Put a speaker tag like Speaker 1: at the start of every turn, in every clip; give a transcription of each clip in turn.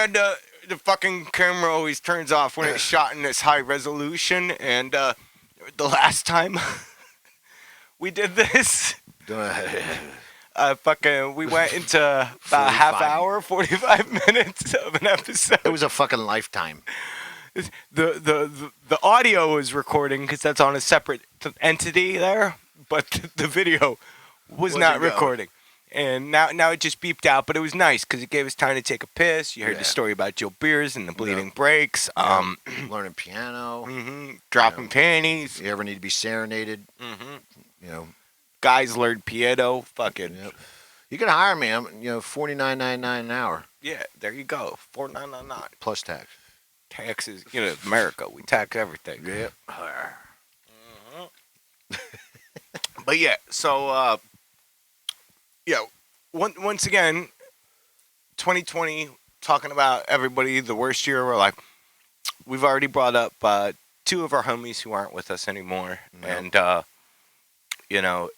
Speaker 1: had the fucking camera always turns off when it's shot in this high resolution, and the last time we did this, we went into about a half hour, 45 minutes of an episode.
Speaker 2: It was a fucking lifetime.
Speaker 1: The audio was recording because that's on a separate entity there, but the video was not recording. And now it just beeped out, but it was nice because it gave us time to take a piss. You heard the story about Joe Beers and the bleeding brakes.
Speaker 2: Learning piano.
Speaker 1: Dropping panties.
Speaker 2: You ever need to be serenaded? You know.
Speaker 1: Guys learned piano. Fucking.
Speaker 2: Yep. You can hire me. I'm $49.99 an hour.
Speaker 1: Yeah, there you go. $49.99
Speaker 2: plus tax.
Speaker 1: Taxes. America. We tax everything.
Speaker 2: Yep.
Speaker 1: But yeah, so once again, 2020, talking about everybody, the worst year of our life. We've already brought up two of our homies who aren't with us anymore, and you're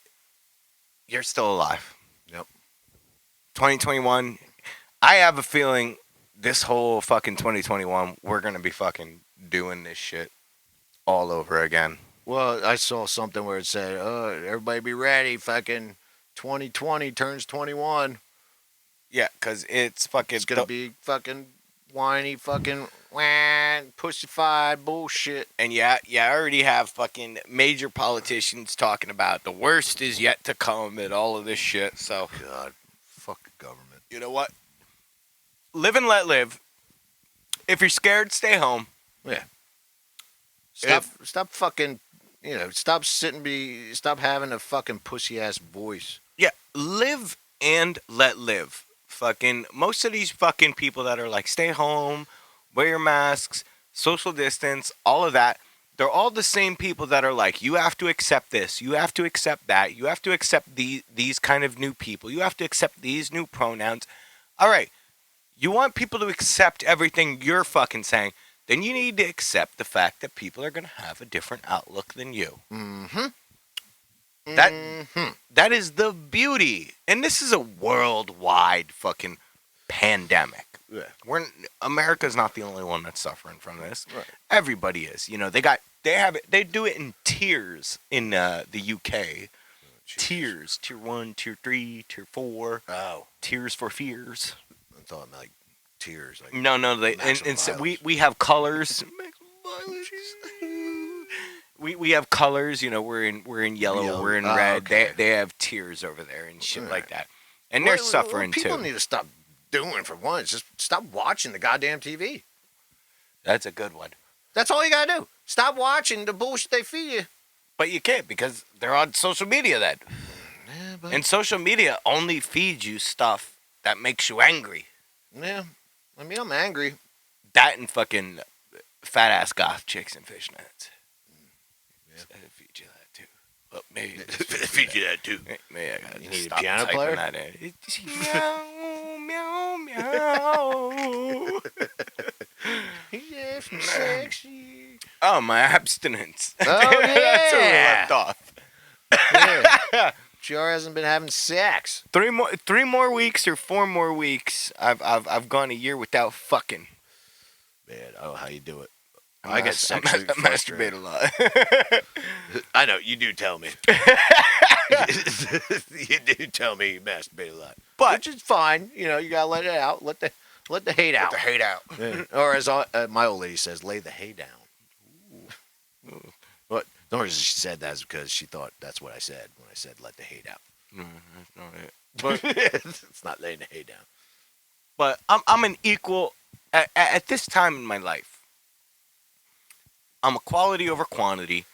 Speaker 1: still alive.
Speaker 2: Yep.
Speaker 1: 2021, I have a feeling this whole fucking 2021, we're gonna be fucking doing this shit all over again.
Speaker 2: Well, I saw something where it said, everybody be ready, fucking 2020 turns 21.
Speaker 1: Yeah, because it's fucking...
Speaker 2: It's going to be fucking whiny, fucking pussified bullshit.
Speaker 1: And I already have fucking major politicians talking about the worst is yet to come and all of this shit, so...
Speaker 2: God, fuck the government.
Speaker 1: You know what? Live and let live. If you're scared, stay home.
Speaker 2: Yeah. Stop fucking... stop stop having a fucking pussy-ass voice.
Speaker 1: Yeah, live and let live. Fucking, most of these fucking people that are like, stay home, wear your masks, social distance, all of that, they're all the same people that are like, you have to accept this, you have to accept that, you have to accept these kind of new people, you have to accept these new pronouns. All right, you want people to accept everything you're fucking saying, then you need to accept the fact that people are going to have a different outlook than you. That is the beauty. And this is a worldwide fucking pandemic.
Speaker 2: Yeah.
Speaker 1: America's not the only one that's suffering from this.
Speaker 2: Right.
Speaker 1: Everybody is. They do it in tiers in the UK. Tiers. Tier 1, Tier 3, Tier 4.
Speaker 2: Oh.
Speaker 1: Tears for fears.
Speaker 2: I thought it meant like tears. Like
Speaker 1: no. We have colors. We have colors. We're in yellow. We're in red.
Speaker 2: Okay.
Speaker 1: They have tears over there and shit like that. And they're suffering
Speaker 2: people
Speaker 1: too.
Speaker 2: People need to stop doing for once. Just stop watching the goddamn TV.
Speaker 1: That's a good one.
Speaker 2: That's all you gotta do. Stop watching the bullshit they feed you.
Speaker 1: But you can't because they're on social media then.
Speaker 2: Yeah,
Speaker 1: and social media only feeds you stuff that makes you angry.
Speaker 2: Yeah. I mean, I'm angry.
Speaker 1: That and fucking fat ass goth chicks and fishnets. Yeah. It feed you that too. Well, maybe it feed you that too. Maybe I gotta
Speaker 2: need
Speaker 1: stop
Speaker 2: a piano
Speaker 1: typing
Speaker 2: player?
Speaker 1: that in. Meow, meow, meow.
Speaker 2: Yes, I'm sexy.
Speaker 1: Oh, my abstinence.
Speaker 2: Oh,
Speaker 1: That's where we left off.
Speaker 2: Yeah. Sure hasn't been having sex.
Speaker 1: 3 more weeks or 4 more weeks. I've gone a year without fucking.
Speaker 2: Man, how you do it? I get
Speaker 1: I
Speaker 2: sexually
Speaker 1: masturbate a lot.
Speaker 2: I know, you do tell me. You do tell me you masturbate a lot.
Speaker 1: But
Speaker 2: which is fine. You gotta let it out. Let the hate out.
Speaker 1: Let the hate out.
Speaker 2: Yeah. Or as my old lady says, lay the hay down. Ooh. What? The only reason she said that is because she thought that's what I said when I said let the hate out.
Speaker 1: No, that's not it. But
Speaker 2: it's not laying the hay down.
Speaker 1: But I'm an equal at this time in my life. I'm a quality over quantity,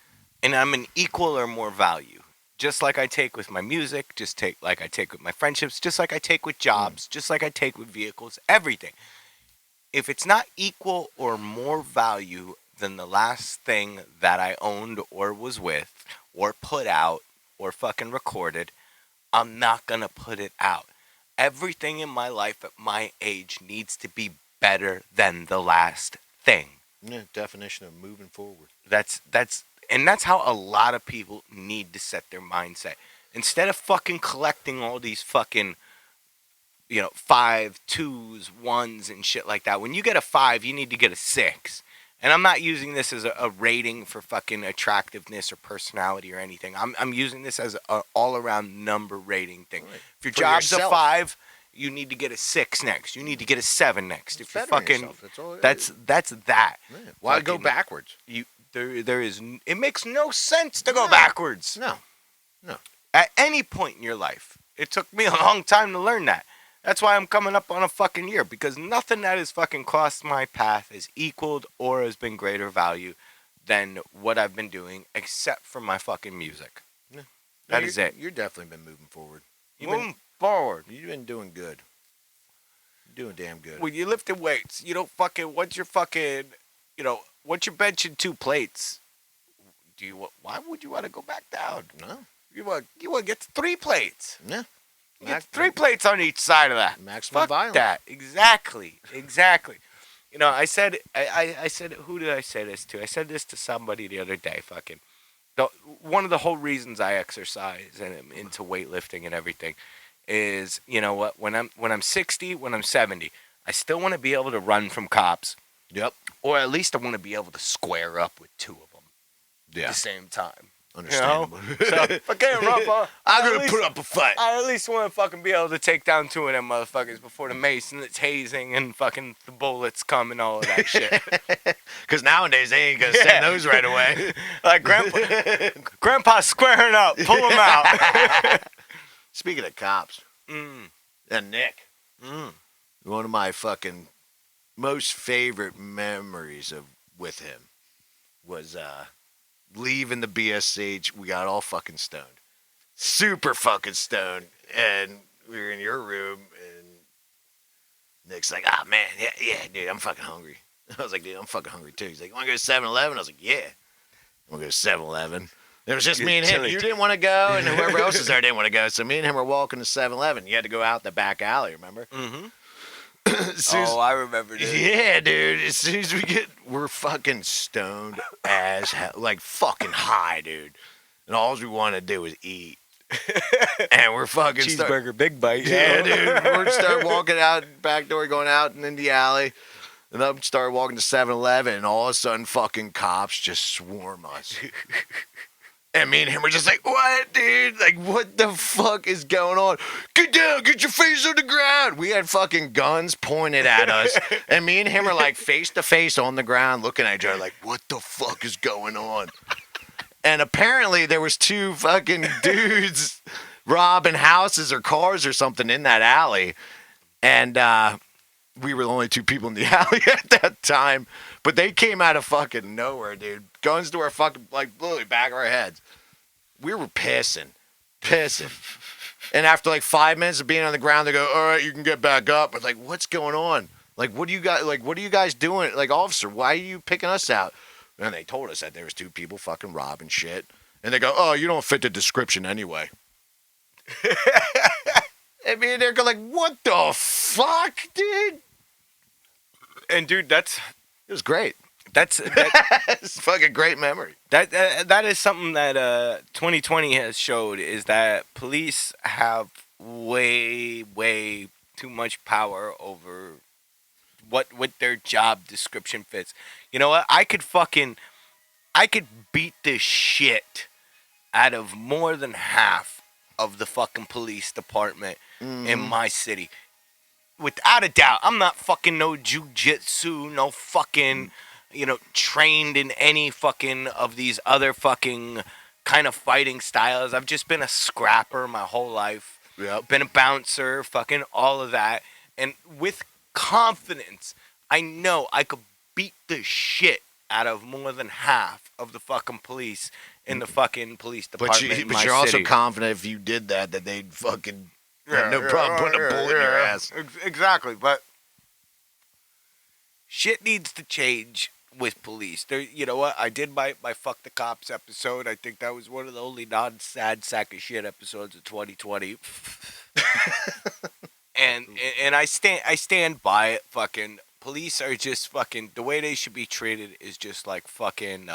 Speaker 1: and I'm an equal or more value. Just like I take with my music, like I take with my friendships, just like I take with jobs, just like I take with vehicles, everything. If it's not equal or more value than the last thing that I owned or was with or put out or fucking recorded, I'm not going to put it out. Everything in my life at my age needs to be better than the last thing.
Speaker 2: Yeah, definition of moving forward.
Speaker 1: That's how a lot of people need to set their mindset. Instead of fucking collecting all these fucking 5, 2s, 1s, and shit like that. When you get a 5, you need to get a 6. And I'm not using this as a rating for fucking attractiveness or personality or anything. I'm using this as an all-around number rating thing.
Speaker 2: Right.
Speaker 1: If your
Speaker 2: For
Speaker 1: job's
Speaker 2: yourself.
Speaker 1: a 5, you need to get a 6 next. You need to get a 7 next.
Speaker 2: It's
Speaker 1: If you're
Speaker 2: bettering
Speaker 1: fucking,
Speaker 2: yourself. That's all.
Speaker 1: that's that.
Speaker 2: Yeah. Why go
Speaker 1: Fucking-
Speaker 2: backwards?
Speaker 1: There is. It makes no sense to go backwards.
Speaker 2: No.
Speaker 1: At any point in your life. It took me a long time to learn that. That's why I'm coming up on a fucking year, because nothing that has fucking crossed my path has equaled or has been greater value than what I've been doing, except for my fucking music.
Speaker 2: Yeah.
Speaker 1: That is it.
Speaker 2: You're definitely been moving forward.
Speaker 1: Moving forward.
Speaker 2: You've been doing good. You're doing damn good.
Speaker 1: When you lifting weights, you don't fucking, once you're benching 2 plates, why would you want to go back down?
Speaker 2: No.
Speaker 1: You want to get to 3 plates.
Speaker 2: Yeah.
Speaker 1: You get 3 plates on each side of that.
Speaker 2: Maximum
Speaker 1: Fuck
Speaker 2: violence.
Speaker 1: that. Exactly. I said, who did I say this to? I said this to somebody the other day. Fucking, one of the whole reasons I exercise and am into weightlifting and everything is, you know what? When I'm 60, when I'm 70, I still want to be able to run from cops.
Speaker 2: Yep.
Speaker 1: Or at least I want to be able to square up with 2 of them at
Speaker 2: Yeah.
Speaker 1: the same time.
Speaker 2: Understandable.
Speaker 1: So if I can't run,
Speaker 2: I'm going to put up a fight.
Speaker 1: I at least want to fucking be able to take down 2 of them motherfuckers before the mace and the tasing and fucking the bullets come and all of that shit.
Speaker 2: Because nowadays they ain't going to send those right away.
Speaker 1: Like Grandpa's squaring up. Pull him out.
Speaker 2: Speaking of cops, and Nick, one of my fucking most favorite memories with him was leaving the B.S.H. We got all fucking stoned. Super fucking stoned. And we were in your room, and Nick's like, ah, man, yeah, dude, I'm fucking hungry. I was like, dude, I'm fucking hungry, too. He's like, want to go to 7-Eleven? I was like, yeah. I'm going to go to 7-Eleven. It was just me and him. You didn't want to go, and whoever else was there didn't want to go. So me and him were walking to 7-Eleven. You had to go out the back alley, remember?
Speaker 1: Mm-hmm.
Speaker 2: I
Speaker 1: remember this.
Speaker 2: Yeah, dude. As soon as we're fucking stoned as hell. Like, fucking high, dude. And all we want to do is eat. And we're fucking
Speaker 1: Cheeseburger, big bite.
Speaker 2: Yeah, dude. We're start walking out, back door, going out and in the alley. And then start walking to 7-Eleven, and all of a sudden, fucking cops just swarm us. And me and him were just like, what, dude? Like, what the fuck is going on? Get down, get your face on the ground. We had fucking guns pointed at us. And me and him are like face to face on the ground looking at each other like, what the fuck is going on? And apparently there was 2 fucking dudes robbing houses or cars or something in that alley. And we were the only 2 people in the alley at that time. But they came out of fucking nowhere, dude. Guns to our fucking, like, literally back of our heads. We were pissing. And after like 5 minutes of being on the ground, they go, all right, you can get back up. It's like, what's going on? Like, what are you guys doing? Like, officer, why are you picking us out? And they told us that there was 2 people fucking robbing shit. And they go, oh, you don't fit the description anyway. I mean, they're like, what the fuck, dude?
Speaker 1: And dude, it
Speaker 2: was great.
Speaker 1: It's
Speaker 2: a fucking great memory.
Speaker 1: That is something that 2020 has showed, is that police have way too much power over what their job description fits. You know what? I could beat the shit out of more than half of the fucking police department in my city. Without a doubt. I'm not fucking no jujitsu, no fucking, trained in any fucking of these other fucking kind of fighting styles. I've just been a scrapper my whole life.
Speaker 2: Yep.
Speaker 1: Been a bouncer, fucking all of that. And with confidence, I know I could beat the shit out of more than half of the fucking police in the fucking police department.
Speaker 2: But you're also confident if you did that they'd fucking have no problem putting a bullet in your ass.
Speaker 1: Exactly, but shit needs to change with police. You know what? I did my Fuck the Cops episode. I think that was one of the only non-sad sack of shit episodes of 2020. and I stand by it. Fucking police are just fucking, the way they should be treated is just like fucking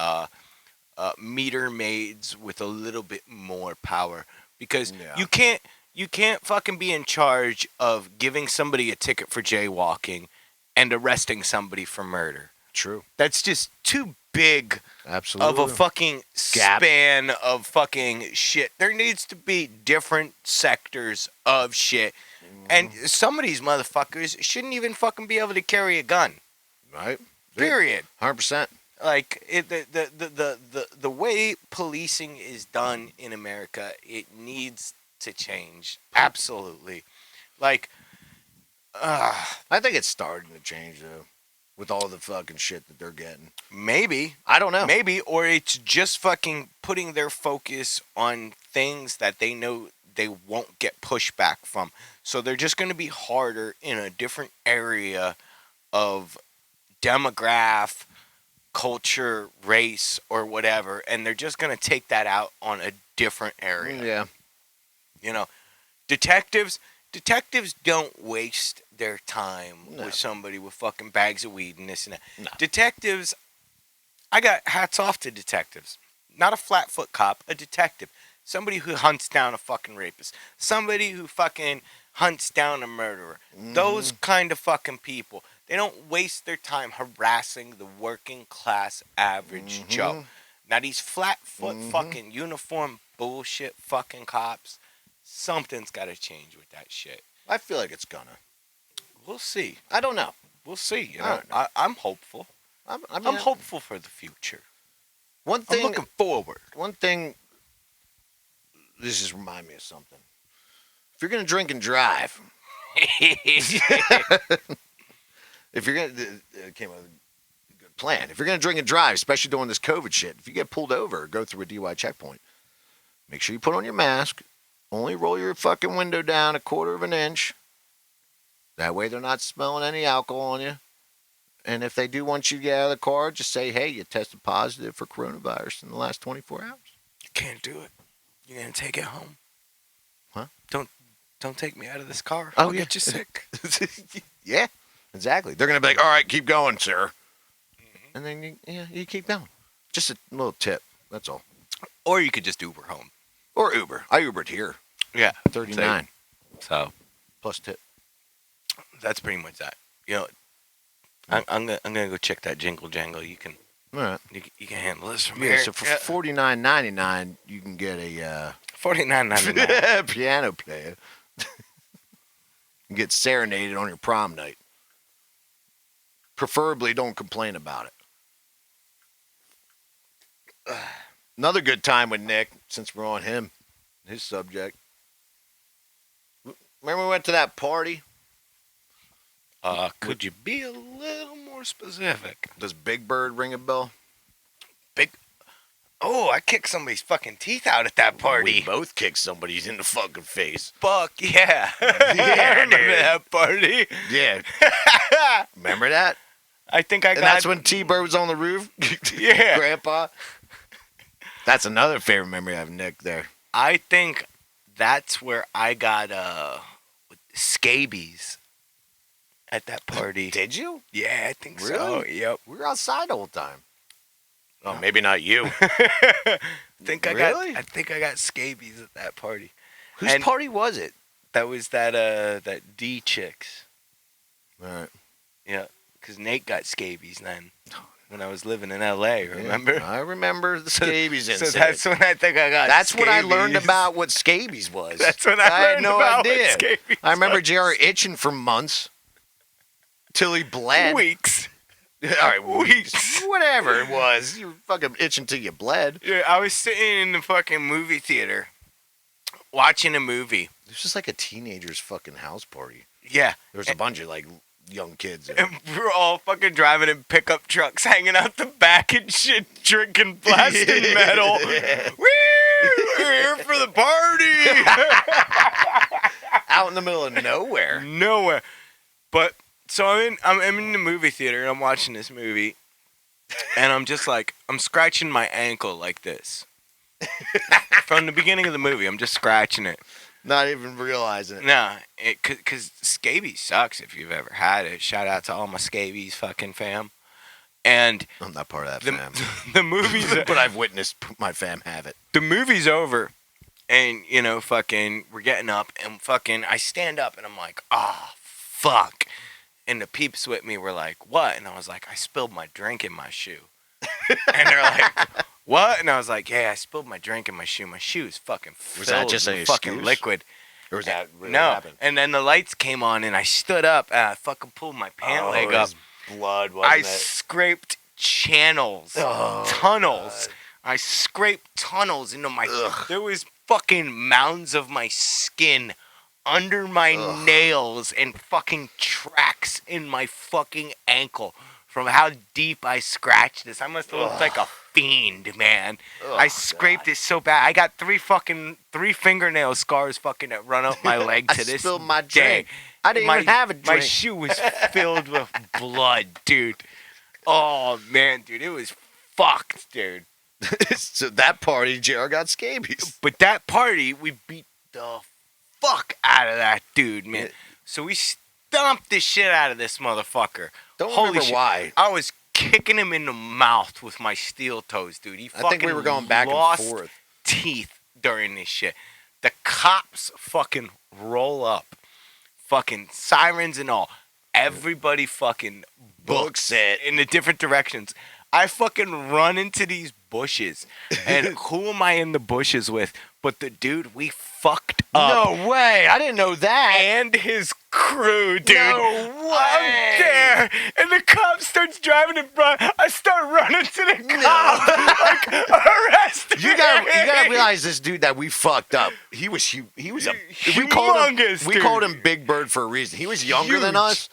Speaker 1: meter maids with a little bit more power, because you can't You can't fucking be in charge of giving somebody a ticket for jaywalking and arresting somebody for murder.
Speaker 2: True.
Speaker 1: That's just too big
Speaker 2: Absolutely.
Speaker 1: of a fucking
Speaker 2: Gap.
Speaker 1: span of fucking shit. There needs to be different sectors of shit. And some of these motherfuckers shouldn't even fucking be able to carry a gun.
Speaker 2: Right.
Speaker 1: Period.
Speaker 2: 100%.
Speaker 1: Like the way policing is done in America, it needs to change. Absolutely. Like,
Speaker 2: I think it's starting to change though, with all the fucking shit that they're getting.
Speaker 1: maybe,
Speaker 2: I don't know.
Speaker 1: maybe, or it's just fucking putting their focus on things that they know they won't get pushback from. So they're just going to be harder in a different area of demographic, culture, race, or whatever, and they're just going to take that out on a different area.
Speaker 2: Yeah.
Speaker 1: You know, detectives don't waste their time with somebody with fucking bags of weed and this and that.
Speaker 2: No.
Speaker 1: Detectives, I got hats off to detectives. Not a flatfoot cop, a detective. Somebody who hunts down a fucking rapist. Somebody who fucking hunts down a murderer. Those kind of fucking people. They don't waste their time harassing the working class average Joe. Now these flatfoot fucking uniform bullshit fucking cops, something's got to change with that shit.
Speaker 2: I feel like it's gonna.
Speaker 1: We'll see.
Speaker 2: I don't know.
Speaker 1: We'll see. You
Speaker 2: I
Speaker 1: know,
Speaker 2: don't know.
Speaker 1: I'm hopeful. I'm hopeful for the future.
Speaker 2: One
Speaker 1: I'm
Speaker 2: thing.
Speaker 1: looking forward.
Speaker 2: One thing. This just remind me of something. If you're gonna drink and drive, if you're gonna, it came up with a good plan. If you're gonna drink and drive, especially during this COVID shit, if you get pulled over or go through a DUI checkpoint, make sure you put on your mask. Only roll your fucking window down 1/4 of an inch. That way they're not smelling any alcohol on you. And if they do want you to get out of the car, just say, hey, you tested positive for coronavirus in the last 24 hours.
Speaker 1: You can't do it. You're gonna take it home.
Speaker 2: Huh?
Speaker 1: Don't take me out of this car.
Speaker 2: Oh,
Speaker 1: I'll
Speaker 2: yeah.
Speaker 1: get you sick.
Speaker 2: Yeah, exactly. They're going to be like, all right, keep going, sir. And then you keep going. Just a little tip. That's all.
Speaker 1: Or you could just Uber home.
Speaker 2: Or Uber. I Ubered here.
Speaker 1: Yeah.
Speaker 2: 39
Speaker 1: So
Speaker 2: plus tip.
Speaker 1: that's pretty much that. You know, I'm gonna go check that jingle jangle. You can
Speaker 2: All right.
Speaker 1: you can handle this from
Speaker 2: Yeah,
Speaker 1: here.
Speaker 2: so for $49.99, you can get a
Speaker 1: $49.99.
Speaker 2: piano player. You get serenaded on your prom night. Preferably don't complain about it. Another good time with Nick, since we're on him, his subject. Remember we went to that party?
Speaker 1: Could you be a little more specific?
Speaker 2: Does Big Bird ring a bell?
Speaker 1: Oh, I kicked somebody's fucking teeth out at that party.
Speaker 2: We both kicked somebody in the fucking face.
Speaker 1: Fuck yeah.
Speaker 2: Yeah,
Speaker 1: I remember
Speaker 2: dude.
Speaker 1: that party.
Speaker 2: Yeah. Remember that?
Speaker 1: I think I
Speaker 2: And
Speaker 1: got...
Speaker 2: that's when T-Bird was on the roof?
Speaker 1: Yeah.
Speaker 2: Grandpa? That's another favorite memory I have, Nick, there.
Speaker 1: I think that's where I got scabies at that party.
Speaker 2: Did you?
Speaker 1: Yeah, I think so.
Speaker 2: Really?
Speaker 1: Yep.
Speaker 2: We were outside the whole time. Oh, maybe not you.
Speaker 1: I think I
Speaker 2: Really?
Speaker 1: got scabies at that party.
Speaker 2: Whose
Speaker 1: And-
Speaker 2: party was it?
Speaker 1: That was that D chicks.
Speaker 2: All right.
Speaker 1: Yeah, because Nate got scabies then when I was living in L.A. Remember?
Speaker 2: Yeah, I remember the scabies
Speaker 1: So
Speaker 2: incident.
Speaker 1: that's when I think I got.
Speaker 2: That's when I learned
Speaker 1: scabies.
Speaker 2: about what scabies was.
Speaker 1: That's when I
Speaker 2: had
Speaker 1: learned
Speaker 2: no
Speaker 1: about
Speaker 2: idea.
Speaker 1: what scabies.
Speaker 2: I remember JR itching for months till he bled.
Speaker 1: Weeks.
Speaker 2: All right,
Speaker 1: Weeks.
Speaker 2: Whatever it was. You were fucking itching till you bled.
Speaker 1: Yeah, I was sitting in the fucking movie theater watching a movie.
Speaker 2: It was just like a teenager's fucking house party.
Speaker 1: Yeah,
Speaker 2: There was a bunch of like young kids. In it.
Speaker 1: and we were all fucking driving in pickup trucks, hanging out the back and shit, drinking plastic metal. Woo! We're here for the party.
Speaker 2: Out in the middle of nowhere.
Speaker 1: Nowhere. But so I'm in the movie theater and I'm watching this movie, and I'm just like, I'm scratching my ankle like this. From the beginning of the movie, I'm just scratching it.
Speaker 2: Not even realizing it.
Speaker 1: Nah, because scabies sucks if you've ever had it. Shout out to all my scabies fucking fam. And
Speaker 2: I'm not part of that
Speaker 1: the,
Speaker 2: fam.
Speaker 1: the movie's
Speaker 2: But I've witnessed my fam have it.
Speaker 1: the movie's over, And, you know, fucking, we're getting up, and fucking, I stand up, and I'm like, ah, fuck. And the peeps with me were like, what? And I was like, I spilled my drink in my shoe. And they're like, what? And I was like, yeah, I spilled my drink in my shoe. My shoe is fucking filled
Speaker 2: Was that just
Speaker 1: with
Speaker 2: an
Speaker 1: fucking
Speaker 2: excuse?
Speaker 1: liquid.
Speaker 2: Or was that really
Speaker 1: No.
Speaker 2: happened?
Speaker 1: And then the lights came on, and I stood up, and I fucking pulled my pant leg up.
Speaker 2: Blood, wasn't
Speaker 1: I
Speaker 2: it?
Speaker 1: scraped channels, tunnels. God. I scraped tunnels into my... There was fucking mounds of my skin under my nails and fucking tracks in my fucking ankle from how deep I scratched this. I must have looked like a fiend, man. I scraped it so bad. I got three fingernail scars fucking that run up my leg to this day. I spilled my drink.
Speaker 2: I didn't even have a drink.
Speaker 1: My shoe was filled with blood, dude. Oh, man, dude. It was fucked, dude.
Speaker 2: So that party, JR got scabies.
Speaker 1: But that party, we beat the fuck out of that dude, man. So we stomped the shit out of this motherfucker.
Speaker 2: Don't remember why.
Speaker 1: I was kicking him in the mouth with my steel toes, dude.
Speaker 2: I think we were going back and forth.
Speaker 1: Teeth during this shit. The cops fucking roll up. Fucking sirens and all. Everybody fucking books it in the different directions. I fucking run into these bushes. And who am I in the bushes with? But the dude we fucked up.
Speaker 2: No way. I didn't know that.
Speaker 1: And his crew, dude.
Speaker 2: No way.
Speaker 1: I'm there. And the cop starts driving in front. I start running to the cop. Like, arrest me.
Speaker 2: You gotta realize this dude that we fucked up. He was
Speaker 1: humongous.
Speaker 2: We called him Big Bird for a reason. He was younger than us.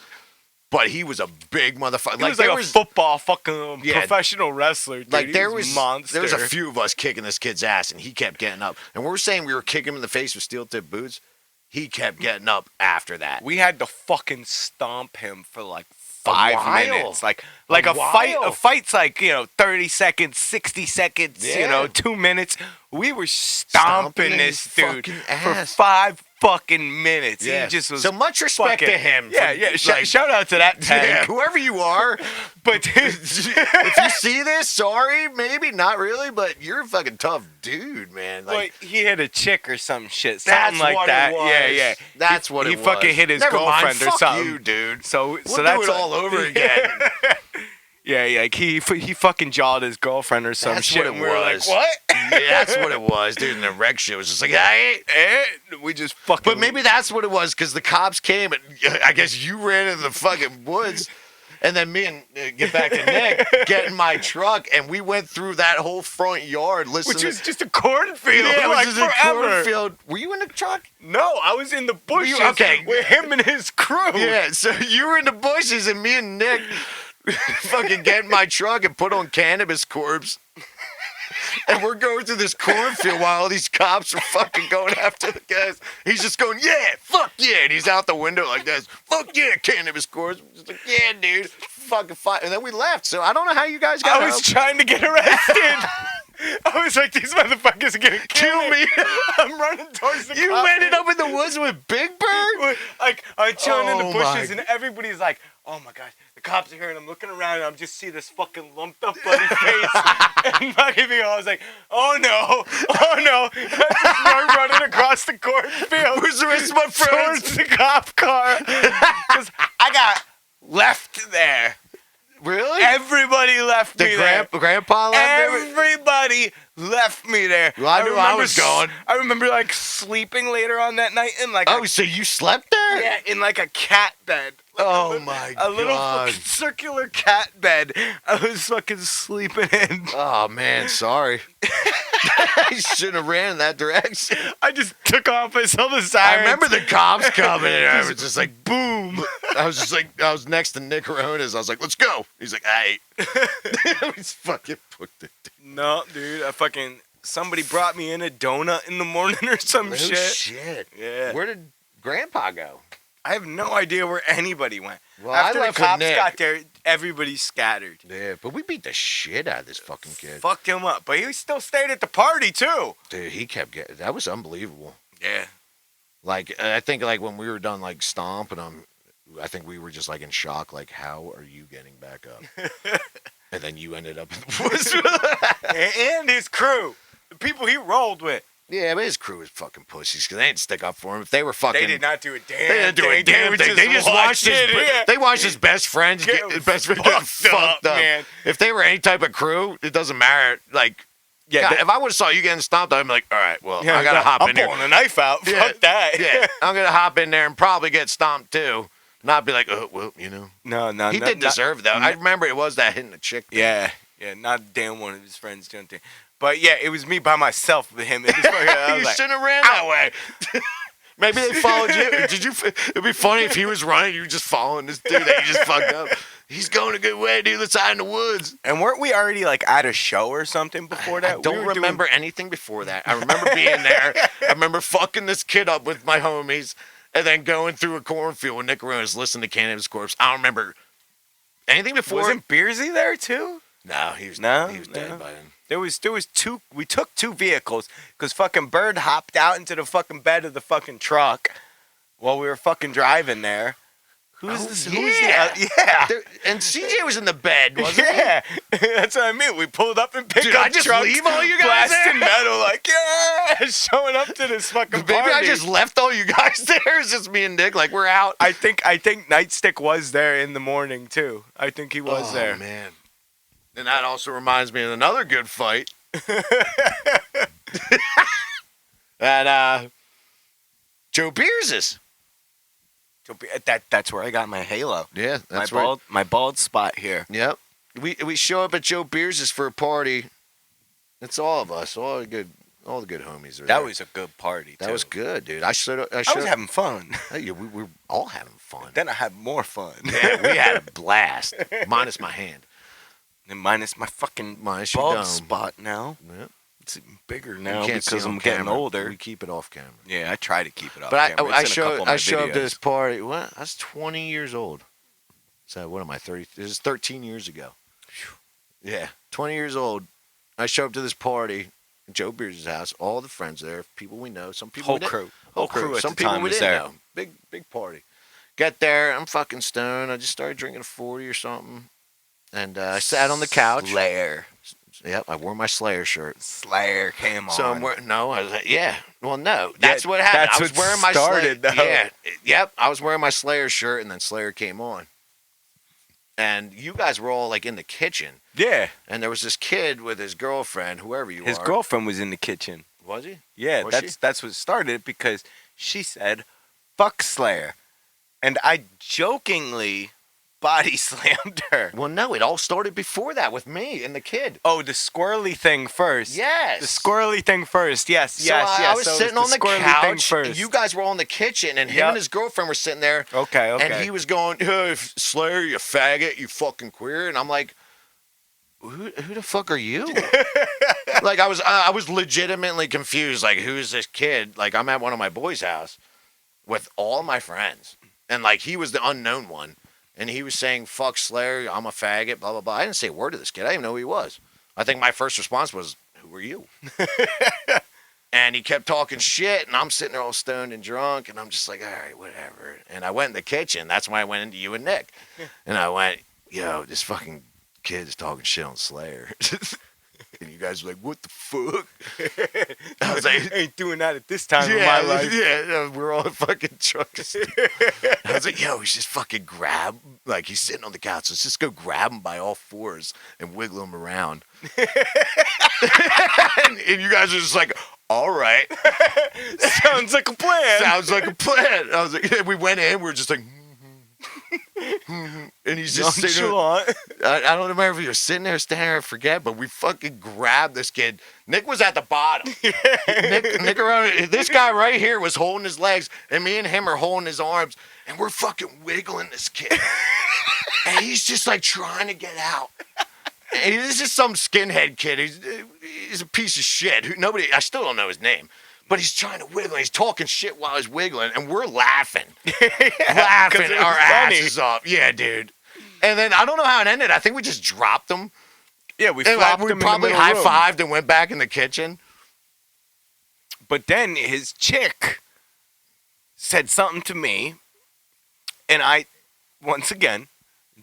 Speaker 2: But he was a big motherfucker.
Speaker 1: He was like a football fucking professional wrestler, dude.
Speaker 2: Like there
Speaker 1: was monster.
Speaker 2: There was a few of us kicking this kid's ass, and he kept getting up. And we're saying we were kicking him in the face with steel-tip boots. He kept getting up after that.
Speaker 1: We had to fucking stomp him for like 5 minutes. Like a fight. A fight's like, 30 seconds, 60 seconds, 2 minutes. We were stomping this dude for 5 fucking minutes.
Speaker 2: Yeah.
Speaker 1: He just was
Speaker 2: so much respect to him.
Speaker 1: Yeah. Shout out to that tank.
Speaker 2: Yeah, whoever you are. But if you see this, sorry, maybe not really, but you're a fucking tough dude, man.
Speaker 1: Like he hit a chick or some shit, something like that. Yeah.
Speaker 2: That's what it was.
Speaker 1: He fucking hit his girlfriend or something.
Speaker 2: You, dude.
Speaker 1: So
Speaker 2: we'll
Speaker 1: that's
Speaker 2: do it all over again.
Speaker 1: Yeah, like he fucking jawed his girlfriend or some shit.
Speaker 2: That's what it
Speaker 1: and we were
Speaker 2: was.
Speaker 1: like, what?
Speaker 2: Yeah, that's what it was, dude. And the wreck shit was just like,
Speaker 1: we just fucking.
Speaker 2: But maybe that's what it was, because the cops came and I guess you ran into the fucking woods. And then me and get back to Nick, get in my truck, and we went through that whole front yard listening.
Speaker 1: Which was just a cornfield.
Speaker 2: Yeah, it was
Speaker 1: like
Speaker 2: just
Speaker 1: forever.
Speaker 2: a cornfield. Were you in the truck?
Speaker 1: No, I was in the bushes with him and his crew.
Speaker 2: Yeah, so you were in the bushes, and me and Nick fucking get in my truck and put on Cannabis Corpse. And we're going through this cornfield while all these cops are fucking going after the guys. He's just going, yeah, fuck yeah. And he's out the window like this. Fuck yeah, Cannabis Corpse. Just like, yeah, dude. Fucking fight. And then we left. So I don't know how you guys got
Speaker 1: I was trying to get arrested. I was like, these motherfuckers are going to kill me. I'm running towards the cops.
Speaker 2: You ended up in the woods with Big Bird?
Speaker 1: Like, I'm chilling in the bushes, and everybody's like, oh my gosh, the cops are here, and I'm looking around, and I'm just see this fucking lumped up bloody face. And fucking me, I was like, oh no. I just start running across the cornfield.
Speaker 2: Where's the rest of my friends?
Speaker 1: Towards the cop car. Because I got left there.
Speaker 2: Really?
Speaker 1: Everybody left me there.
Speaker 2: Grandpa left there?
Speaker 1: Everybody left me there.
Speaker 2: Well, I knew I was going.
Speaker 1: I remember like sleeping later on that night in like
Speaker 2: so you slept there?
Speaker 1: Yeah, in like a cat bed. Like
Speaker 2: my God.
Speaker 1: A little fucking circular cat bed. I was fucking sleeping in.
Speaker 2: Oh man, sorry. I shouldn't have ran in that direction.
Speaker 1: I just took off. I saw the sirens.
Speaker 2: I remember the cops coming, and I was just like, boom. I was next to Nick Coronas. I was like, let's go. He's like, hey. He's fucking booked it.
Speaker 1: No, dude. Somebody brought me in a donut in the morning or some shit.
Speaker 2: Shit.
Speaker 1: Yeah.
Speaker 2: Where did Grandpa go?
Speaker 1: I have no idea where anybody went.
Speaker 2: Well,
Speaker 1: after
Speaker 2: I
Speaker 1: the
Speaker 2: left
Speaker 1: cops
Speaker 2: with Nick.
Speaker 1: got there, everybody scattered.
Speaker 2: Yeah, but we beat the shit out of this fucking kid.
Speaker 1: Fucked him up. But he still stayed at the party, too.
Speaker 2: Dude, he kept getting... That was unbelievable.
Speaker 1: Yeah.
Speaker 2: Like, I think, like, when we were done, like, stomping him, I think we were just, like, in shock. Like, how are you getting back up? And then you ended up in the woods.
Speaker 1: And his crew. The people he rolled with.
Speaker 2: Yeah, but his crew was fucking pussies because they didn't stick up for him. If they were fucking,
Speaker 1: They did not do a damn
Speaker 2: they didn't do a damn thing. They just watched his. They watched his best friends get fucked up,
Speaker 1: man.
Speaker 2: If they were any type of crew, it doesn't matter. Like,
Speaker 1: Yeah,
Speaker 2: God, if I would have saw you getting stomped, I'd be like, all right, well, I gotta hop in there.
Speaker 1: I'm pulling a knife out.
Speaker 2: Yeah,
Speaker 1: Fuck that.
Speaker 2: Yeah, I'm gonna hop in there and probably get stomped too. Not be like, oh, well, you know.
Speaker 1: No.
Speaker 2: He did deserve that. I remember it was that hitting the chick thing.
Speaker 1: Yeah, not a damn one of his friends doing thing. But yeah, it was me by myself with him. You
Speaker 2: shouldn't have ran that way. Maybe they followed you. It'd be funny if he was running, you were just following this dude that you just fucked up. He's going a good way, dude. Let's hide in the woods.
Speaker 1: And weren't we already like at a show or something before that?
Speaker 2: I don't remember anything before that. I remember being there. I remember fucking this kid up with my homies and then going through a cornfield with Nick Aronis listening to Cannabis Corpse. I don't remember anything before.
Speaker 1: Wasn't Beersy there too?
Speaker 2: No, he was dead by then.
Speaker 1: There was two. We took two vehicles because fucking Bird hopped out into the fucking bed of the fucking truck while we were fucking driving there. Who's this?
Speaker 2: Yeah.
Speaker 1: Yeah.
Speaker 2: And CJ was in the bed, wasn't he?
Speaker 1: Yeah. That's what I mean. We pulled up and picked
Speaker 2: Dude,
Speaker 1: up
Speaker 2: I just
Speaker 1: trucks,
Speaker 2: leave all you guys there?
Speaker 1: blasting metal, like, yeah, showing up to this fucking
Speaker 2: Maybe
Speaker 1: party.
Speaker 2: I just left all you guys there. It's just me and Nick, like, we're out.
Speaker 1: I think Nightstick was there in the morning, too. I think he was there.
Speaker 2: Oh, man. And that also reminds me of another good fight. And Joe Beers'.
Speaker 1: That's where I got my halo.
Speaker 2: Yeah, that's
Speaker 1: my bald spot here.
Speaker 2: Yep. We show up at Joe Beers' for a party. It's all of us, all the good homies are there.
Speaker 1: That was a good party, too.
Speaker 2: That was good, dude. I was
Speaker 1: having fun.
Speaker 2: Hey, we were all having fun.
Speaker 1: Then I had more fun.
Speaker 2: Yeah, we had a blast. Minus my hand.
Speaker 1: And minus my fucking bald spot now. Yep. It's even bigger now because I'm getting older.
Speaker 2: We keep it off camera.
Speaker 1: Yeah, I try to keep it off
Speaker 2: camera.
Speaker 1: But
Speaker 2: I showed up to this party. What? I was 20 years old. So what am I, 30? This is 13 years ago. Yeah, 20 years old. I show up to this party at Joe Beers' house. All the friends there, people we know, some people
Speaker 1: whole crew.
Speaker 2: Some people we didn't know. Big party. Get there, I'm fucking stoned. I just started drinking a 40 or something. And I sat on the couch.
Speaker 1: Slayer.
Speaker 2: Yep, I wore my Slayer shirt.
Speaker 1: Slayer came on.
Speaker 2: So I was like, yeah. Well, no, that's what happened. I was wearing my
Speaker 1: started.
Speaker 2: Yeah, yep. I was wearing my Slayer shirt, and then Slayer came on. And you guys were all like in the kitchen.
Speaker 1: Yeah.
Speaker 2: And there was this kid with his girlfriend, whoever you are.
Speaker 1: His girlfriend was in the kitchen.
Speaker 2: Was he?
Speaker 1: Yeah, that's what started because she said, "Fuck Slayer," and I jokingly body slammed her.
Speaker 2: Well, no, it all started before that with me and the kid.
Speaker 1: Oh, the squirrely thing first.
Speaker 2: Yes.
Speaker 1: The squirrely thing first. Yes.
Speaker 2: I was sitting on the couch. You guys were all in the kitchen, and him and his girlfriend were sitting there.
Speaker 1: Okay.
Speaker 2: And he was going, "Hey, Slayer, you faggot, you fucking queer," and I'm like, Who the fuck are you? Like, I was legitimately confused. Like, who is this kid? Like, I'm at one of my boys' house with all my friends, and like he was the unknown one. And he was saying, "Fuck Slayer, I'm a faggot, blah, blah, blah." I didn't say a word to this kid. I didn't even know who he was. I think my first response was, "Who are you?" And he kept talking shit, and I'm sitting there all stoned and drunk, and I'm just like, all right, whatever. And I went in the kitchen. That's when I went into you and Nick. And I went, "Yo, this fucking kid is talking shit on Slayer." And you guys were like, "What the fuck?" I was like,
Speaker 1: I ain't doing that at this time in my life.
Speaker 2: Yeah, we're all fucking drunk. I was like, "Yo, he's just fucking grab." Like, he's sitting on the couch. Let's just go grab him by all fours and wiggle him around. and you guys are just like, "All right."
Speaker 1: Sounds like a plan.
Speaker 2: Sounds like a plan. I was like, yeah, we went in. We were just like, and he's just sitting there. I don't remember if he was sitting there, standing there, I forget, but we fucking grabbed this kid. Nick was at the bottom. Nick around, this guy right here was holding his legs, and me and him are holding his arms, and we're fucking wiggling this kid. And he's just like trying to get out. And this is some skinhead kid. He's a piece of shit. I still don't know his name. But he's trying to wiggle. He's talking shit while he's wiggling, and we're laughing. Laughing our asses off. Yeah, dude. And then I don't know how it ended. I think we just dropped him.
Speaker 1: Yeah, we flopped him in the middle
Speaker 2: probably high-fived and went back in the kitchen.
Speaker 1: But then his chick said something to me, and I, once again,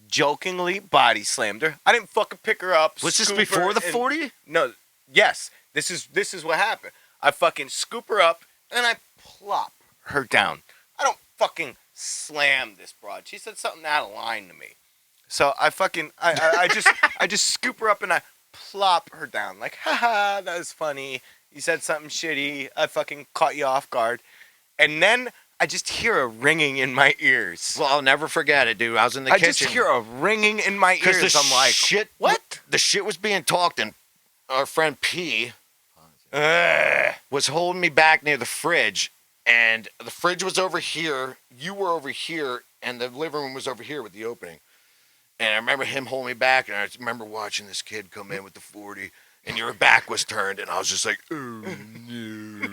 Speaker 1: jokingly body slammed her. I didn't fucking pick her up.
Speaker 2: Was this before the 40?
Speaker 1: No. Yes. This is what happened. I fucking scoop her up, and I plop her down. I don't fucking slam this broad. She said something out of line to me. So I just scoop her up and I plop her down. Like, haha, that was funny. You said something shitty. I fucking caught you off guard. And then I just hear a ringing in my ears.
Speaker 2: Well, I'll never forget it, dude. I was in the kitchen.
Speaker 1: I just hear a ringing in my ears. I'm like, what?
Speaker 2: The shit was being talked, and our friend P was holding me back near the fridge, and the fridge was over here. You were over here, and the living room was over here with the opening. And I remember him holding me back, and I remember watching this kid come in with the 40, and your back was turned, and I was just like, oh, no.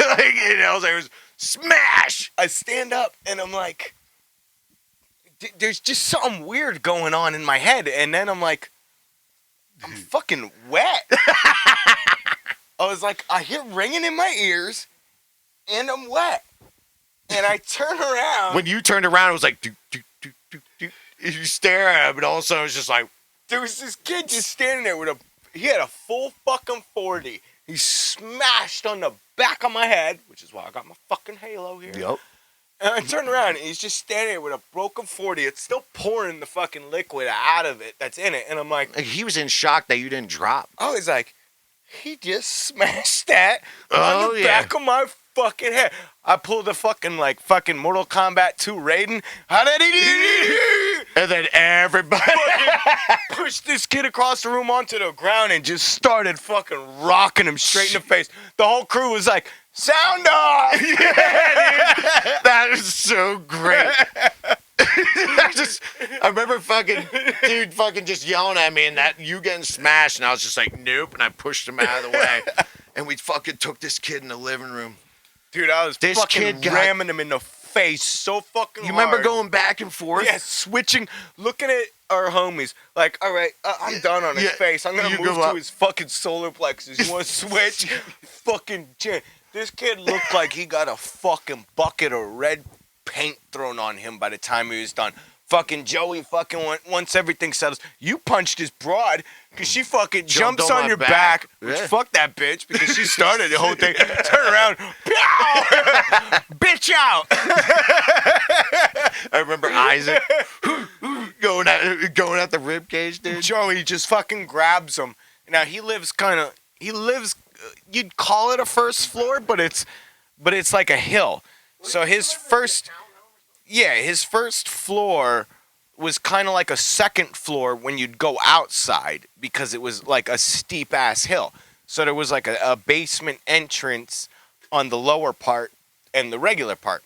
Speaker 2: Like, you know, it was smash.
Speaker 1: I stand up, and I'm like, there's just something weird going on in my head. And then I'm like, I'm fucking wet. I was like, I hear ringing in my ears, and I'm wet. And I turn around.
Speaker 2: When you turned around, it was like, do. You stare at him, and all of a sudden, it was just like,
Speaker 1: there was this kid just standing there he had a full fucking 40. He smashed on the back of my head, which is why I got my fucking halo here.
Speaker 2: Yep.
Speaker 1: And I turn around, and he's just standing there with a broken 40. It's still pouring the fucking liquid out of it that's in it. And I'm like,
Speaker 2: he was in shock that you didn't drop.
Speaker 1: I was like, he just smashed that on the back of my fucking head. I pulled a fucking Mortal Kombat 2 Raiden. How did he do?
Speaker 2: And then everybody
Speaker 1: pushed this kid across the room onto the ground and just started fucking rocking him straight in the face. The whole crew was like, sound off!
Speaker 2: Yeah, dude. That is so great. I remember fucking just yelling at me and that you getting smashed, and I was just like, nope, and I pushed him out of the way. And we fucking took this kid in the living room.
Speaker 1: Dude, I was fucking ramming him in the face so fucking hard.
Speaker 2: You remember going back and forth?
Speaker 1: Yeah, switching, looking at our homies. Like, all right, I'm done on his face. I'm going to move to his fucking solar plexus. You want to switch? Fucking chin. This kid looked like he got a fucking bucket of red paint thrown on him by the time he was done. Fucking Joey fucking went, once everything settles, you punched his broad because she fucking jumps on your back. Which, fuck that bitch, because she started the whole thing. Turn around, pow! Bitch out!
Speaker 2: I remember Isaac going at the rib cage, dude.
Speaker 1: Joey just fucking grabs him. Now he lives, you'd call it a first floor, but it's like a hill. So his first floor was kind of like a second floor when you'd go outside because it was like a steep ass hill. So there was like a basement entrance on the lower part and the regular part.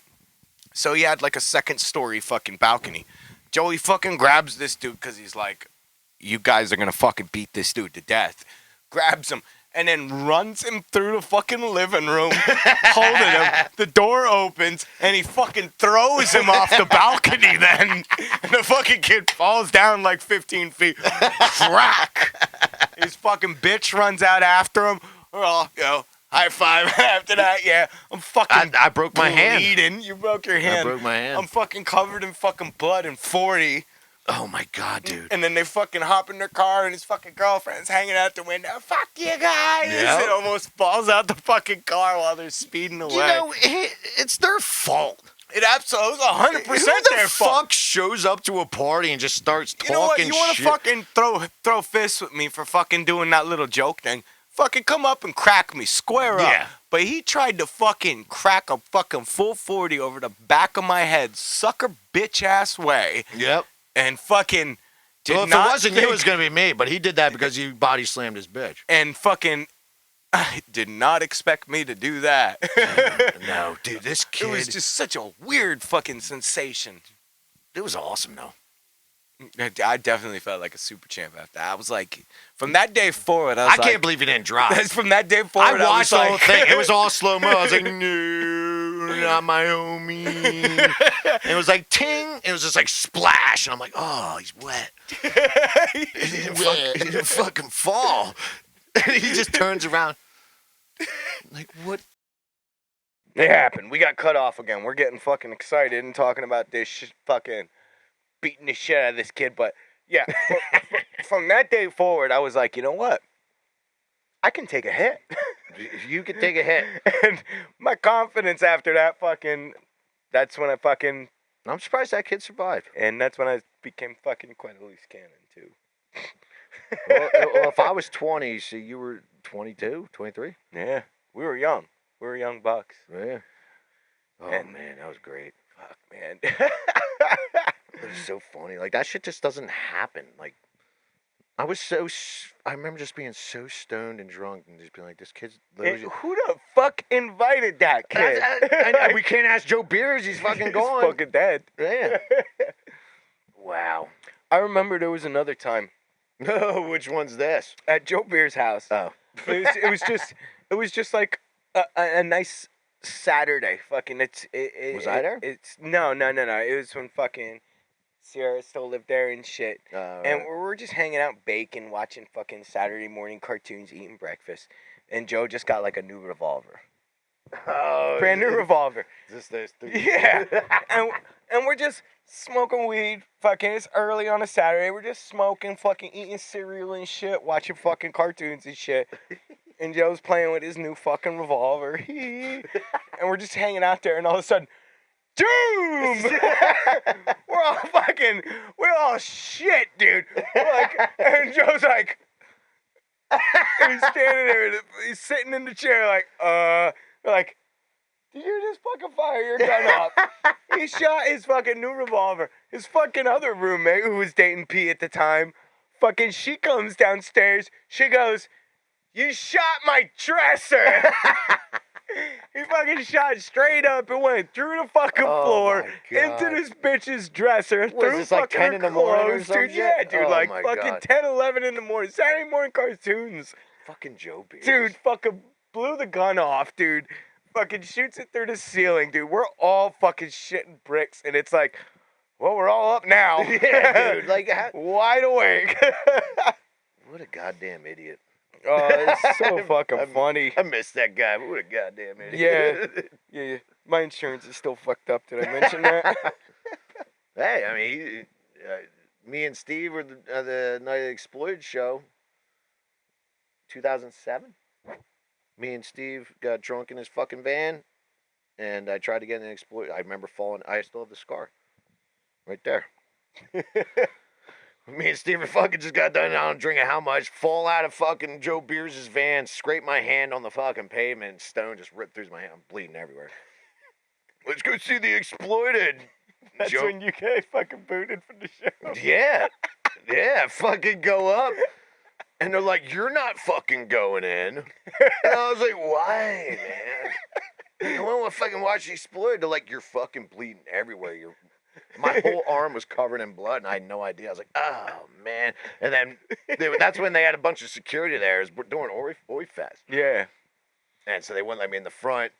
Speaker 1: So he had like a second story fucking balcony. Joey fucking grabs this dude because he's like, you guys are going to fucking beat this dude to death. Grabs him. And then runs him through the fucking living room, holding him. The door opens, and he fucking throws him off the balcony then. And the fucking kid falls down like 15 feet. Crack! His fucking bitch runs out after him. We're all, high five after that. Yeah, I'm fucking
Speaker 2: I broke my
Speaker 1: bleeding.
Speaker 2: hand.
Speaker 1: You broke your hand.
Speaker 2: I broke my hand.
Speaker 1: I'm fucking covered in fucking blood and 40.
Speaker 2: Oh my God, dude.
Speaker 1: And then they fucking hop in their car and his fucking girlfriend's hanging out the window. Fuck you guys! Yep. It almost falls out the fucking car while they're speeding away.
Speaker 2: You know, it's their fault.
Speaker 1: It absolutely 100% their fault.
Speaker 2: Who the fuck shows up to a party and just starts talking shit?
Speaker 1: You know what? You want to fucking throw fists with me for fucking doing that little joke thing? Fucking come up and crack me, square up. But he tried to fucking crack a fucking full 40 over the back of my head, sucker bitch ass way.
Speaker 2: Yep.
Speaker 1: And fucking did
Speaker 2: well, if
Speaker 1: not
Speaker 2: it wasn't you, it was going to be me. But he did that because you body slammed his bitch.
Speaker 1: And fucking did not expect me to do that.
Speaker 2: No, dude, this kid.
Speaker 1: It was just such a weird fucking sensation.
Speaker 2: It was awesome, though.
Speaker 1: I definitely felt like a super champ after that. I was like, from that day forward, I
Speaker 2: can't believe you didn't drop.
Speaker 1: From that day forward,
Speaker 2: I watched the whole thing. It was all slow-mo. I was like, no, not my homie. And it was like, ting. It was just like, splash. And I'm like, oh, he's wet. He didn't fucking fall. And he just turns around. Like, what?
Speaker 1: It happened. We got cut off again. We're getting fucking excited and talking about this fucking beating the shit out of this kid. But, yeah, from that day forward, I was like, you know what? I can take a hit.
Speaker 2: You could take a hit.
Speaker 1: And my confidence after that that's when I fucking,
Speaker 2: I'm surprised that kid survived.
Speaker 1: and that's when I became fucking quite a loose cannon, too.
Speaker 2: Well, if I was 20, so you were 22, 23?
Speaker 1: Yeah, we were young. We were young bucks.
Speaker 2: Yeah. Oh,
Speaker 1: And-
Speaker 2: man, that was great.
Speaker 1: Fuck, man.
Speaker 2: It was so funny. Like, that shit just doesn't happen. Like, I remember just being so stoned and drunk and just being like, this kid's literally...
Speaker 1: Who the fuck invited that kid?
Speaker 2: And we can't ask Joe Beers. He's fucking gone.
Speaker 1: He's fucking dead.
Speaker 2: Yeah. Wow.
Speaker 1: I remember there was another time
Speaker 2: Oh, which one's this?
Speaker 1: at Joe Beer's house.
Speaker 2: Oh.
Speaker 1: It was just like a nice Saturday. Fucking
Speaker 2: Was I there?
Speaker 1: It's no. It was when fucking Sierra still lived there and shit. And we were just hanging out, baking, watching fucking Saturday morning cartoons, eating breakfast. And Joe just got like a new revolver.
Speaker 2: Oh,
Speaker 1: Brand new revolver.
Speaker 2: Is this
Speaker 1: Yeah. and we're just smoking weed. Fucking, it's early on a Saturday. We're just smoking, fucking eating cereal and shit, watching fucking cartoons and shit. And Joe's playing with his new fucking revolver. And we're just hanging out there, and all of a sudden, doom! we're all shit, dude. And Joe's like, he's standing there, he's sitting in the chair like, we're like, did you just fucking fire your gun up? He shot his fucking new revolver. His fucking other roommate, who was dating P at the time, fucking, she comes downstairs. She goes, you shot my dresser. He fucking shot straight up and went through the fucking floor into this bitch's dresser. Through
Speaker 2: this, like, 10 in the morning or
Speaker 1: clothes,
Speaker 2: some
Speaker 1: dude.
Speaker 2: shit?
Speaker 1: Yeah, dude,
Speaker 2: Oh
Speaker 1: like
Speaker 2: my
Speaker 1: fucking
Speaker 2: God.
Speaker 1: 10, 11 in the morning. Saturday morning cartoons.
Speaker 2: Fucking Joe Beers.
Speaker 1: Dude, fucking blew the gun off, dude. Fucking shoots it through the ceiling, dude. We're all fucking shitting bricks, and it's like, well, we're all up now.
Speaker 2: Yeah, dude. Like,
Speaker 1: wide awake.
Speaker 2: what a goddamn idiot.
Speaker 1: Oh, it's so fucking funny.
Speaker 2: I miss that guy, but what a goddamn idiot.
Speaker 1: Yeah. My insurance is still fucked up. Did I mention that?
Speaker 2: Hey, I mean, me and Steve were the Night of the Exploited show, 2007. Me and Steve got drunk in his fucking van, and I tried to get an exploit. I remember falling. I still have the scar, right there. Me and Steve fucking just got done out drinking how much? Fall out of fucking Joe Beers' van, scrape my hand on the fucking pavement, stone just ripped through my hand. I'm bleeding everywhere. Let's go see the Exploited.
Speaker 1: That's
Speaker 2: Joe.
Speaker 1: when you get fucking booted from the show.
Speaker 2: Yeah. Yeah, fucking go up. And they're like, you're not fucking going in. And I was like, why, man? I want to fucking watch the Exploited. They're like, you're fucking bleeding everywhere. My whole arm was covered in blood, and I had no idea. I was like, oh, man. And then that's when they had a bunch of security there during Oi Fest.
Speaker 1: Yeah.
Speaker 2: And so they wouldn't let me in the front.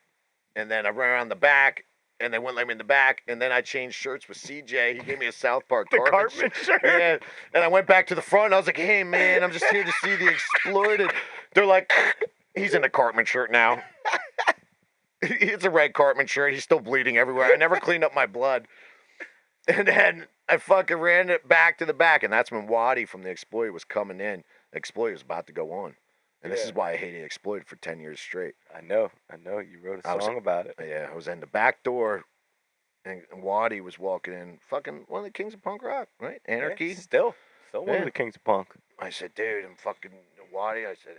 Speaker 2: And then I ran around the back, and they wouldn't let me in the back. And then I changed shirts with CJ. He gave me a South Park
Speaker 1: Cartman shirt.
Speaker 2: Yeah. And I went back to the front, and I was like, hey, man, I'm just here to see the Exploited. They're like, he's in a Cartman shirt now. It's a red Cartman shirt. He's still bleeding everywhere. I never cleaned up my blood. And then I fucking ran it back to the back, and that's when Waddy from the Exploited was coming in. The Exploited was about to go on. And this is why I hated Exploited for 10 years straight.
Speaker 1: I know. You wrote a song about it.
Speaker 2: Yeah, I was in the back door, and Waddy was walking in. Fucking one of the kings of punk rock, right? Anarchy.
Speaker 1: Yeah, still one of the kings of punk.
Speaker 2: I said, dude, I'm fucking Waddy. I said,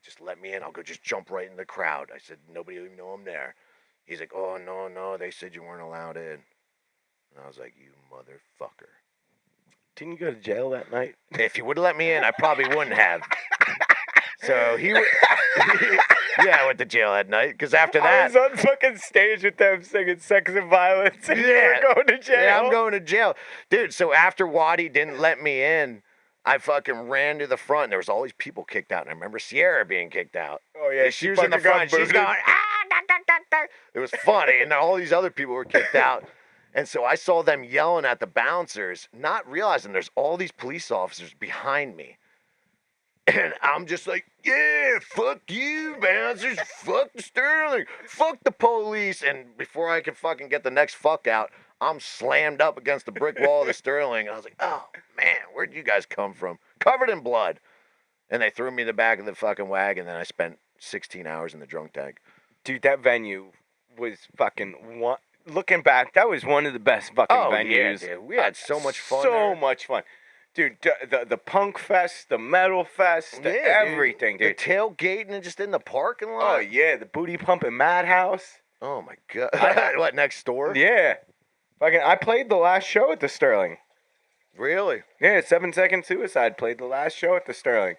Speaker 2: just let me in. I'll go just jump right in the crowd. I said, nobody will even know I'm there. He's like, oh, no, they said you weren't allowed in. And I was like, you motherfucker.
Speaker 1: Didn't you go to jail that night?
Speaker 2: If you would have let me in, I probably wouldn't have. So I went to jail that night, because after that...
Speaker 1: I was on fucking stage with them singing Sex and Violence, and you were going to jail.
Speaker 2: Yeah, I'm going to jail. Dude, so after Waddy didn't let me in, I fucking ran to the front, and there was all these people kicked out. And I remember Sierra being kicked out.
Speaker 1: Oh, yeah.
Speaker 2: She was in the front. She's going, It was funny, and all these other people were kicked out. And so I saw them yelling at the bouncers, not realizing there's all these police officers behind me. And I'm just like, yeah, fuck you, bouncers. Fuck the Sterling. Fuck the police. And before I could fucking get the next fuck out, I'm slammed up against the brick wall of the Sterling. And I was like, oh, man, where'd you guys come from? Covered in blood. And they threw me in the back of the fucking wagon, and then I spent 16 hours in the drunk tank.
Speaker 1: Dude, that venue was fucking one. Looking back, that was one of the best fucking venues.
Speaker 2: Yeah, dude. We had so much fun.
Speaker 1: So much fun. Dude, the punk fest, the metal fest, everything, dude.
Speaker 2: The tailgating and just in the parking lot.
Speaker 1: Oh, yeah, the booty pumping madhouse.
Speaker 2: Oh, my God. What, next door?
Speaker 1: Yeah. Fucking, I played the last show at the Sterling.
Speaker 2: Really?
Speaker 1: Yeah, 7 Second Suicide played the last show at the Sterling.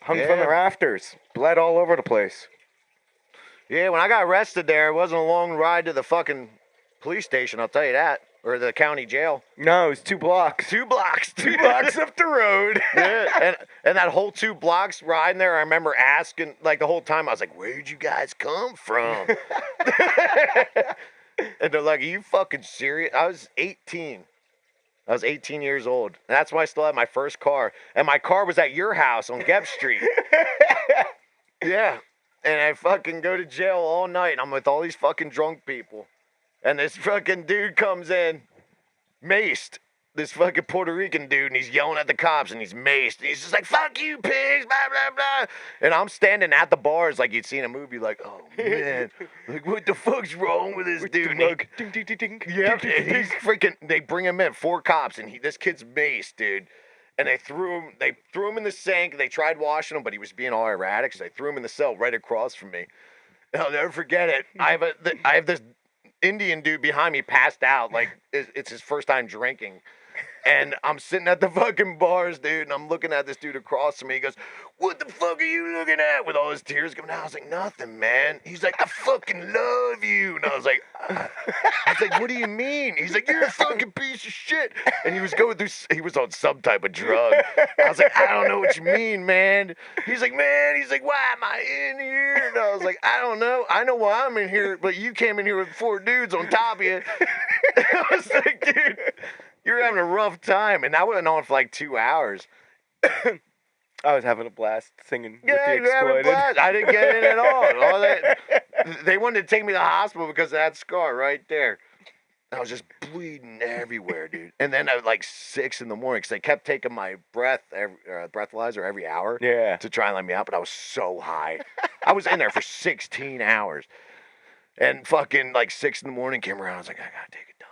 Speaker 1: Hung from the rafters. Bled all over the place.
Speaker 2: Yeah, when I got arrested there, it wasn't a long ride to the fucking police station, I'll tell you that. Or the county jail.
Speaker 1: No, it was 2 blocks.
Speaker 2: 2 blocks.
Speaker 1: 2 blocks up the road.
Speaker 2: Yeah, and that whole 2 blocks riding there, I remember asking, like, the whole time, I was like, where'd you guys come from? And they're like, are you fucking serious? I was 18. I was 18 years old. And that's why I still had my first car. And my car was at your house on Gep Street. Yeah. And I fucking go to jail all night. I'm with all these fucking drunk people. And this fucking dude comes in, maced. This fucking Puerto Rican dude, and he's yelling at the cops, and he's maced. And he's just like, fuck you, pigs, blah, blah, blah. And I'm standing at the bars like you'd see in a movie, like, oh, man. Like, what the fuck's wrong with this dude?
Speaker 1: Ding, ding, ding, ding.
Speaker 2: Yeah, he's freaking, they bring him in, 4 cops, and this kid's maced, dude. And they threw him in the sink. They tried washing him, but he was being all erratic, so they threw him in the cell right across from me. And I'll never forget it. I have this Indian dude behind me passed out, like it's his first time drinking. And I'm sitting at the fucking bars, dude, and I'm looking at this dude across from me. He goes, what the fuck are you looking at? With all his tears coming out. I was like, nothing, man. He's like, I fucking love you. And I was like, what do you mean? He's like, you're a fucking piece of shit. And he was on some type of drug. I was like, I don't know what you mean, man. He's like, why am I in here? And I was like, I don't know. I know why I'm in here, but you came in here with 4 dudes on top of you. I was like, dude, you're having a rough time. And that went on for like 2 hours.
Speaker 1: I was having a blast singing with the
Speaker 2: you're having a
Speaker 1: Exploited.
Speaker 2: blast. I didn't get in at all. They wanted to take me to the hospital because of that scar right there. I was just bleeding everywhere, dude. And then at like 6 in the morning, because they kept taking my breathalyzer every hour to try and let me out, but I was so high. I was in there for 16 hours. And fucking like 6 in the morning came around. I was like, I gotta take a dump.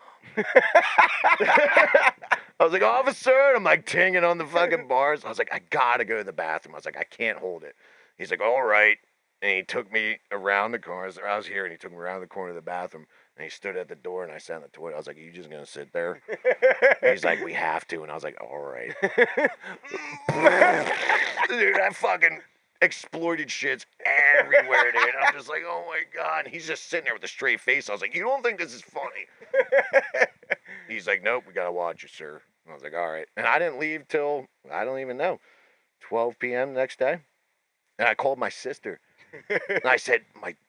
Speaker 2: I was like, officer, and I'm like tinging on the fucking bars. I was like, I gotta go to the bathroom. I was like, I can't hold it. He's like, all right. And he took me around the corner. I was here, and he took me around the corner of the bathroom. And he stood at the door, and I sat in the toilet. I was like, are you just gonna sit there? And he's like, we have to. And I was like, all right. Dude, I fucking exploited shits everywhere, dude. I'm just like, oh my God. And he's just sitting there with a straight face. I was like, you don't think this is funny? He's like, nope, we gotta watch you, sir. And I was like, all right. And I didn't leave till, I don't even know, 12 p.m. the next day. And I called my sister. And I said,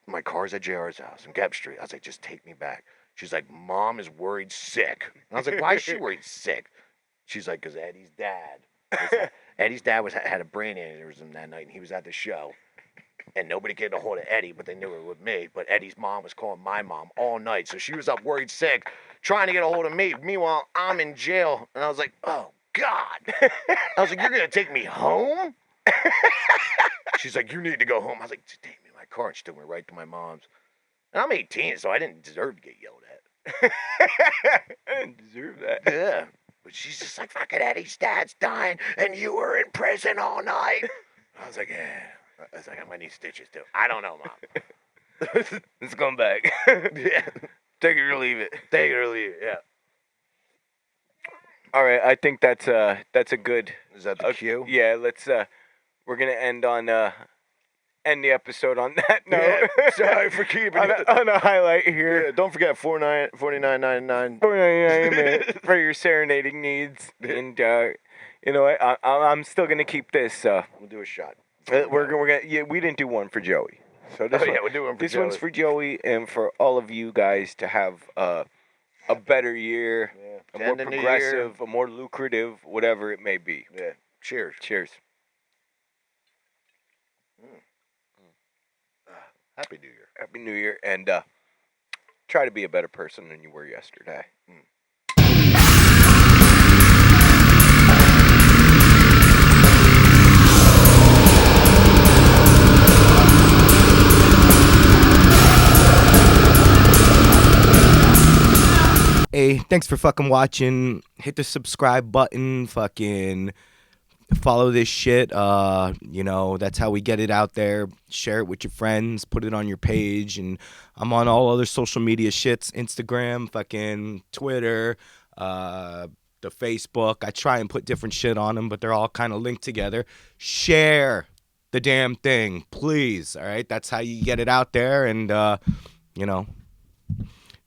Speaker 2: my car's at JR's house in Gep Street. I was like, just take me back. She's like, Mom is worried sick. And I was like, why is she worried sick? She's like, because Eddie's dad had a brain aneurysm that night, and he was at the show. And nobody could get a hold of Eddie, but they knew it was me. But Eddie's mom was calling my mom all night. So she was up worried sick, trying to get a hold of me. Meanwhile, I'm in jail. And I was like, oh, God. I was like, you're going to take me home? She's like, you need to go home. I was like, just take me in my car. And she took me right to my mom's. And I'm 18, so I didn't deserve to get yelled at.
Speaker 1: I didn't deserve that.
Speaker 2: Yeah. But she's just like, fucking Eddie's dad's dying, and you were in prison all night. I was like, yeah. I was like, I might need stitches, too. I don't know, Mom.
Speaker 1: Let's come back.
Speaker 2: Yeah.
Speaker 1: Take it or leave it.
Speaker 2: Take it or leave it, yeah.
Speaker 1: All right, I think that's a good...
Speaker 2: Is that the cue?
Speaker 1: Yeah, let's... we're going to end the episode on that note.
Speaker 2: Yeah, sorry for keeping it.
Speaker 1: On a highlight here.
Speaker 2: Yeah, don't forget $49.99.
Speaker 1: $49.99 for your serenading needs. And, you know what? I'm still going to keep this.
Speaker 2: We'll do a shot.
Speaker 1: We're gonna. Yeah, we didn't do one for Joey. So this
Speaker 2: we'll do one for
Speaker 1: this
Speaker 2: Joey.
Speaker 1: one's for Joey, and for all of you guys to have a better year, a more progressive, a more lucrative, whatever it may be.
Speaker 2: Yeah. Cheers.
Speaker 1: Cheers.
Speaker 2: Happy New Year.
Speaker 1: Happy New Year, and try to be a better person than you were yesterday. Hey, thanks for fucking watching. Hit the subscribe button. Fucking follow this shit. That's how we get it out there. Share it with your friends. Put it on your page. And I'm on all other social media shits. Instagram, fucking Twitter, the Facebook. I try and put different shit on them, but they're all kind of linked together. Share the damn thing, please. All right? That's how you get it out there. And,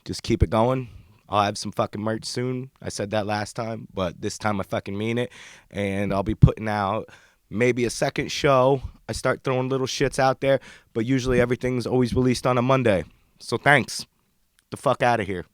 Speaker 1: just keep it going. I'll have some fucking merch soon. I said that last time, but this time I fucking mean it. And I'll be putting out maybe a second show. I start throwing little shits out there, but usually everything's always released on a Monday. So thanks. Get the fuck out of here.